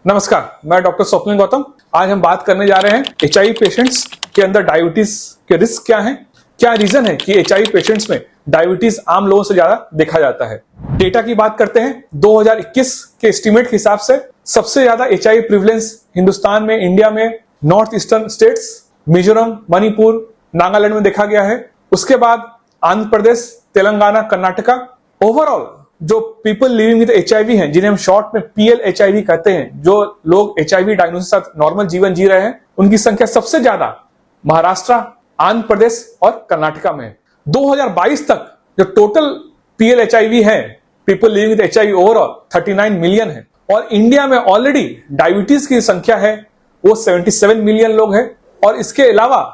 नमस्कार, मैं डॉक्टर स्वप्निल गौतम। आज हम बात करने जा रहे हैं एचआईवी पेशेंट्स के अंदर डायबिटीज के रिस्क क्या हैं, क्या रीजन है कि एचआईवी पेशेंट्स में डायबिटीज आम लोगों से ज्यादा देखा जाता है। डेटा की बात करते हैं। 2021 के एस्टीमेट के हिसाब से सबसे ज्यादा एचआईवी प्रिवलेंस हिंदुस्तान में, इंडिया में north eastern states Mizoram, Manipur, Nagaland में देखा गया है। उसके बाद आंध्र प्रदेश, तेलंगाना, कर्नाटका। ओवरऑल जो पीपल लिविंग विद एचआईवी हैं, जिन्हें हम शॉर्ट में PLHIV कहते हैं, जो लोग एचआईवी डायग्नोसिस के साथ नॉर्मल जीवन जी रहे हैं, उनकी संख्या सबसे ज्यादा महाराष्ट्र, आंध्र प्रदेश और कर्नाटका में है। 2022 तक जो टोटल PLHIV है, people living with HIV, overall 39 million है। और इंडिया में ऑलरेडी डायबिटीज की संख्या है वो 77 मिलियन लोग हैं। और इसके अलावा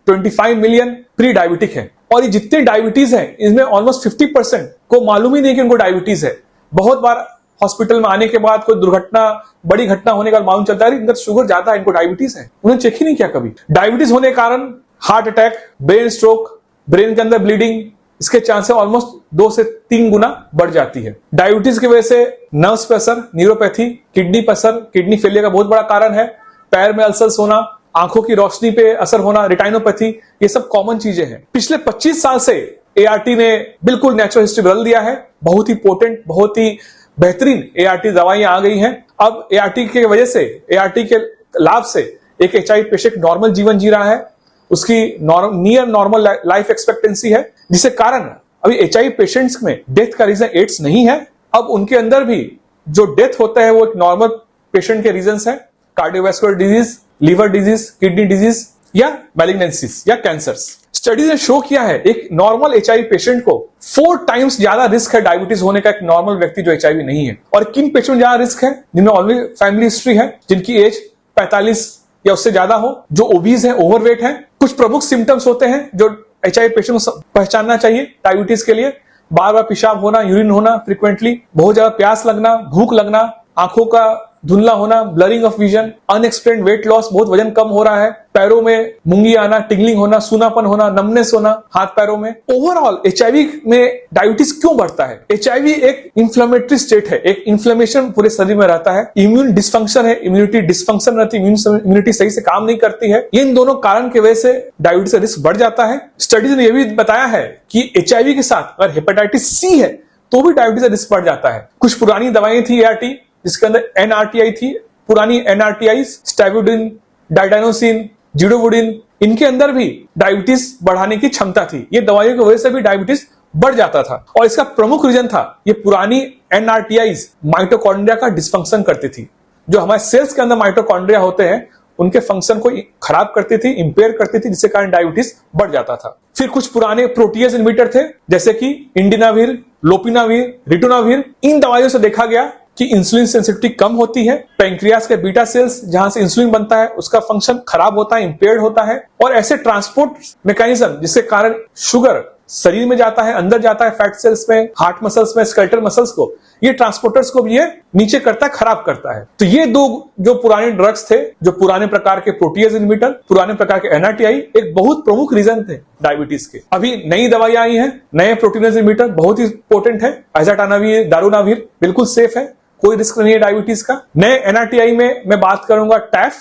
25 मिलियन प्री डायबिटिक है। और ये जितने डायबिटीज हैं, इसमें ऑलमोस्ट 50% को मालूम ही नहीं कि उनको डायबिटीज है। बहुत बार हॉस्पिटल में आने के बाद कोई दुर्घटना, बड़ी घटना होने का मालूम चलता है इनका शुगर ज्यादा है, इनको डायबिटीज है, उन्हें चेक ही नहीं किया कभी। डायबिटीज होने के कारण heart attack, brain stroke, brain के अंदर ब्लीडिंग, इसके चांसेस ऑलमोस्ट 2 से 3 गुना बढ़ जाती है। डायबिटीज की वजह से नर्व्स पे असर, न्यूरोपैथी, किडनी पर असर, किडनी फेलियर का बहुत बड़ा कारण है। पैर में अल्सर्स होना, आंखों की रोशनी पे असर होना, रेटाइनोपैथी, ये सब कॉमन चीजें हैं। पिछले 25 साल से ART ने बिल्कुल नेचुरल हिस्ट्री बदल दिया है। बहुत ही पोटेंट, बहुत ही बेहतरीन ART दवाइयां आ गई हैं। अब ART की वजह से, ART के लाभ से एक एचआईवी पेशेंट नॉर्मल जीवन जी रहा है। उसकी नियर नॉर्मल लाइफ एक्सपेक्टेंसी है, जिसके कारण अभी एचआईवी पेशेंट्स में डेथ का रीजन एड्स नहीं है। अब उनके अंदर भी जो डेथ होता है वो एक नॉर्मल पेशेंट के रीजन है, cardiovascular disease, liver disease, kidney disease या मैलिग्नेंसीज या कैंसर्स। स्टडीज ने शो किया है एक नॉर्मल एचआईवी पेशेंट को 4 टाइम्स ज्यादा रिस्क है डायबिटीज होने का एक नॉर्मल व्यक्ति जो एचआईवी नहीं है। और किन पेशेंट में ज्यादा रिस्क है? जिनमें ऑलरेडी फैमिली हिस्ट्री है, जिनकी एज 45 या उससे ज्यादा हो, जो ओबीज है, ओवरवेट है। कुछ प्रमुख सिम्टम्स होते हैं जो एचआईवी पेशेंट को पहचानना चाहिए डायबिटीज के लिए। बार बार पेशाब होना, यूरिन होना फ्रीक्वेंटली, बहुत ज्यादा प्यास लगना, भूख लगना, आंखों का धुंधला होना, blurring of vision, unexplained weight loss, बहुत वजन कम हो रहा है, पैरों में मुंगी आना, टिंगलिंग होना, सूनापन होना, नमनेस होना हाथ पैरों में। ओवरऑल एचआईवी में डायबिटीज क्यों बढ़ता है? एचआईवी एक इंफ्लेमेटरी स्टेट है, एक इन्फ्लेमेशन पूरे शरीर में रहता है। इम्यून डिस्फंक्शन है, इम्यूनिटी डिस्फंक्शन रहती है, इम्यूनिटी सही से काम नहीं करती है। इन दोनों कारण की वजह से डायबिटीज का रिस्क बढ़ जाता है। स्टडीज ने यह भी बताया है कि एचआईवी के साथ अगर हेपेटाइटिस C है तो भी डायबिटीज का रिस्क बढ़ जाता है। कुछ पुरानी दवाएं थी ART, जिसके अंदर NRTI थी, पुरानी NRTI, स्टैविडोन, डाइडाइनोसिन, जिडोवुडिन, इनके अंदर भी डायबिटीज बढ़ाने की क्षमता थी। ये दवाइयों की वजह से भी डायबिटीज बढ़ जाता था। और इसका प्रमुख रीजन था, ये पुरानी NRTI माइटोकॉन्ड्रिया का डिस्फंक्शन करती थी। जो हमारे सेल्स के अंदर माइटोकॉन्ड्रिया होते हैं, उनके फंक्शन को खराब करती थी, इंपेयर करती थी, जिसके कारण डायबिटीज बढ़ जाता था। फिर कुछ पुराने प्रोटीएज इनहिबिटर थे, जैसे कि इंडिनावीर, लोपिनावीर, रिटोनावीर। इन दवाइयों से देखा गया कि इंसुलिन सेंसिटिविटी कम होती है। पैंक्रियास के बीटा सेल्स जहां से इंसुलिन बनता है, उसका फंक्शन खराब होता है, इंपेयर्ड होता है। और ऐसे ट्रांसपोर्ट मैकेनिज्म जिसके कारण शुगर शरीर में जाता है, अंदर जाता है फैट सेल्स में, हार्ट मसल्स में, स्केलेटल मसल्स को, ये ट्रांसपोर्टर्स को भी ये नीचे करता है, खराब करता है। तो ये दो जो पुराने ड्रग्स थे, जो पुराने प्रकार के प्रोटीएज इनहिबिटर, पुराने प्रकार के NRTI, एक बहुत प्रमुख रीजन थे डायबिटीज के। अभी नई दवाइयां आई हैं, नए प्रोटीनेज इनहिबिटर बहुत ही इंपोर्टेंट है। एजाटानावीर, दारुनावीर बिल्कुल सेफ है, कोई रिस्क नहीं है डायबिटीज का। नए NRTI में मैं बात करूंगा टैफ,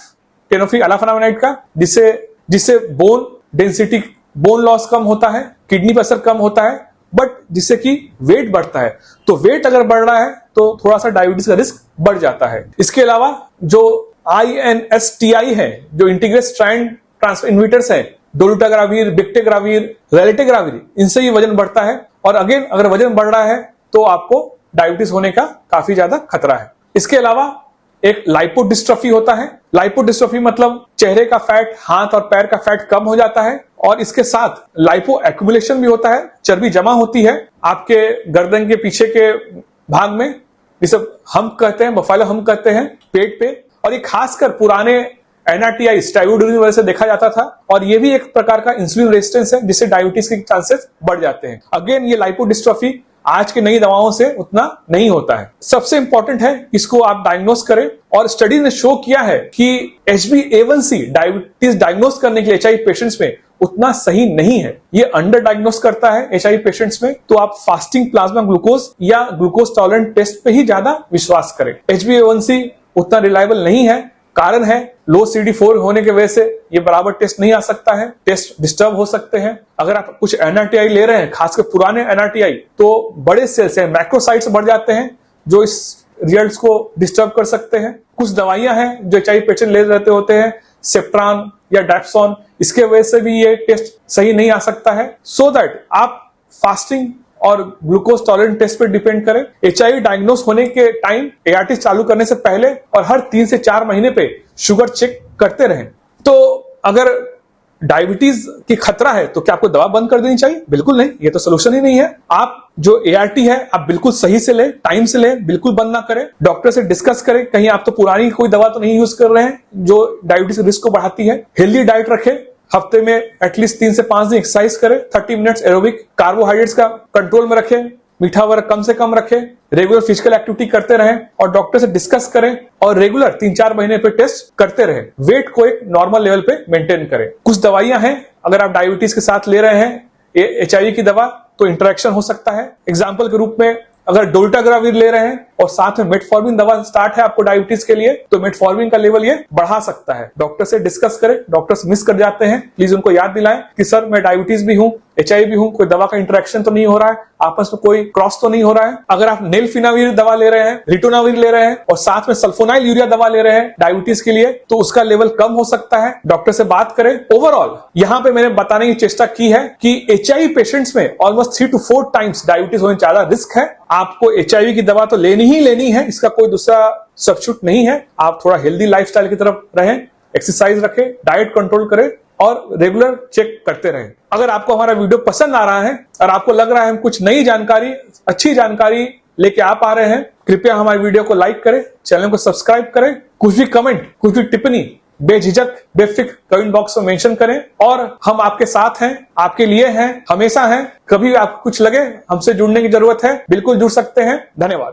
टेनोफ्रिक अल्फानामाइड का, जिससे बोन डेंसिटी, बोन लॉस कम होता है, किडनी पर असर कम होता है, बट जिससे कि वेट बढ़ता है। तो वेट अगर बढ़ रहा है तो थोड़ा सा डायबिटीज का रिस्क बढ़ जाता है। इसके अलावा जो INSTI है, जो इंटीग्रेट स्ट्रैंड ट्रांसफर इनहिबिटर्स है, डोलुटाग्रावीर, बिक्टेग्रावीर, रेलेटेग्रावीर, इनसे ही वजन बढ़ता है। और अगेन अगर वजन बढ़ रहा है तो आपको डायबिटीज होने का काफी ज्यादा खतरा है। इसके अलावा एक लाइपोडिस्ट्रोफी होता है। लाइपोडिस्ट्रोफी मतलब चेहरे का फैट, हाथ और पैर का फैट कम हो जाता है। और इसके साथ लाइपो एक्यूमुलेशन भी होता है, चर्बी जमा होती है आपके गर्दन के पीछे के भाग में, जिसे हम कहते हैं, बफेलो हम कहते हैं, पेट पे। और ये खासकर पुराने NRTI, स्टैविडोन की वजह से देखा जाता था। और ये भी एक प्रकार का इंसुलिन रेजिस्टेंस है, जिससे डायबिटीज के चांसेस बढ़ जाते हैं। अगेन ये लाइपोडिस्ट्रोफी आज की नई दवाओं से उतना नहीं होता है। सबसे इंपॉर्टेंट है इसको आप डायग्नोस करें। और स्टडी ने शो किया है कि HbA1c डायबिटीज डायग्नोस करने के लिए एचआईवी पेशेंट्स में उतना सही नहीं है, ये अंडर डायग्नोस करता है एचआईवी पेशेंट्स में। तो आप फास्टिंग प्लाज्मा ग्लूकोज या ग्लूकोज टॉलरेंट टेस्ट पे ही ज्यादा विश्वास करें। HbA1c उतना रिलायबल नहीं है। कारण है लो CD4 होने की वजह से ये बराबर टेस्ट नहीं आ सकता है, टेस्ट डिस्टर्ब हो सकते हैं। अगर आप कुछ NRTI ले रहे हैं, खासकर पुराने NRTI, तो बड़े सेल्स हैं, मैक्रोसाइट्स बढ़ जाते हैं जो इस रिजल्ट्स को डिस्टर्ब कर सकते हैं। कुछ दवाइयां हैं जो HIV पेशेंट ले रहते होते हैं, सेप्ट्रान या डैप्सोन, इसके वजह से भी ये टेस्ट सही नहीं आ सकता है। सो दैट आप फास्टिंग और ग्लूकोज टॉलरेंस टेस्ट पे डिपेंड करें। HIV डायग्नोस होने के टाइम ART चालू करने से पहले और हर 3 से 4 महीने पे शुगर चेक करते रहें। तो अगर डायबिटीज की खतरा है तो क्या आपको दवा बंद कर देनी चाहिए? बिल्कुल नहीं, ये तो सोल्यूशन ही नहीं है। आप जो ART है आप बिल्कुल सही से लें, टाइम से लें, बिल्कुल बंद ना करें। डॉक्टर से डिस्कस करें, कहीं आप तो पुरानी कोई दवा तो नहीं यूज कर रहे हैं जो डायबिटीज रिस्क को बढ़ाती है। हेल्दी डाइट रखें, हफ्ते में एटलीस्ट 3 से 5 दिन एक्सरसाइज करें, 30 मिनट्स एरोबिक, कार्बोहाइड्रेट्स का कंट्रोल में रखें, मीठा वगैरह कम से कम रखें, रेगुलर फिजिकल एक्टिविटी करते रहें और डॉक्टर से डिस्कस करें और रेगुलर 3-4 महीने पे टेस्ट करते रहें। वेट को एक नॉर्मल लेवल पे मेंटेन करें। कुछ दवाइयां हैं अगर आप डायबिटीज के साथ ले रहे हैं HIV की दवा तो इंटरेक्शन हो सकता है। एग्जाम्पल के रूप में अगर डोल्टाग्राविर ले रहे हैं और साथ में मेटफॉर्मिन दवा स्टार्ट है आपको डायबिटीज के लिए, तो मेटफॉर्मिन का लेवल ये बढ़ा सकता है। डॉक्टर से डिस्कस करें। डॉक्टर्स मिस कर जाते हैं, प्लीज उनको याद दिलाएं कि सर मैं डायबिटीज भी हूं, HIV भी हूं, कोई दवा का इंटरेक्शन तो नहीं हो रहा है, आपस में कोई क्रॉस तो नहीं हो रहा है। अगर आप नेल्फिनाविर दवा ले रहे हैं, रिटोनाविर ले रहे हैं और साथ में सल्फोनाइल यूरिया दवा ले रहे हैं डायबिटीज के लिए, तो उसका लेवल कम हो सकता है। डॉक्टर से बात करें। ओवरऑल यहां पे मैंने बताने की चेष्टा की है कि HIV पेशेंट्स में ऑलमोस्ट 3 to 4 टाइम्स डायबिटीज होने ज्यादा रिस्क है। आपको HIV की दवा तो लेनी ही लेनी है, इसका कोई दूसरा सब्स्टिट्यूट नहीं है। आप थोड़ा हेल्दी लाइफस्टाइल की तरफ रहें, एक्सरसाइज रखें, डाइट कंट्रोल करें और रेगुलर चेक करते रहें। अगर आपको हमारा वीडियो पसंद आ रहा है और आपको लग रहा है हम कुछ नई जानकारी, अच्छी जानकारी लेके आ पा रहे हैं, कृपया हमारे वीडियो को लाइक करें, चैनल को सब्सक्राइब करें। कुछ भी कमेंट, कुछ भी टिप्पणी बेझिझक बेफिक्र कमेंट बॉक्स में मेंशन करें और हम आपके साथ हैं, आपके लिए हैं, हमेशा हैं। कभी आपको कुछ लगे हमसे जुड़ने की जरूरत है, बिल्कुल जुड़ सकते हैं। धन्यवाद।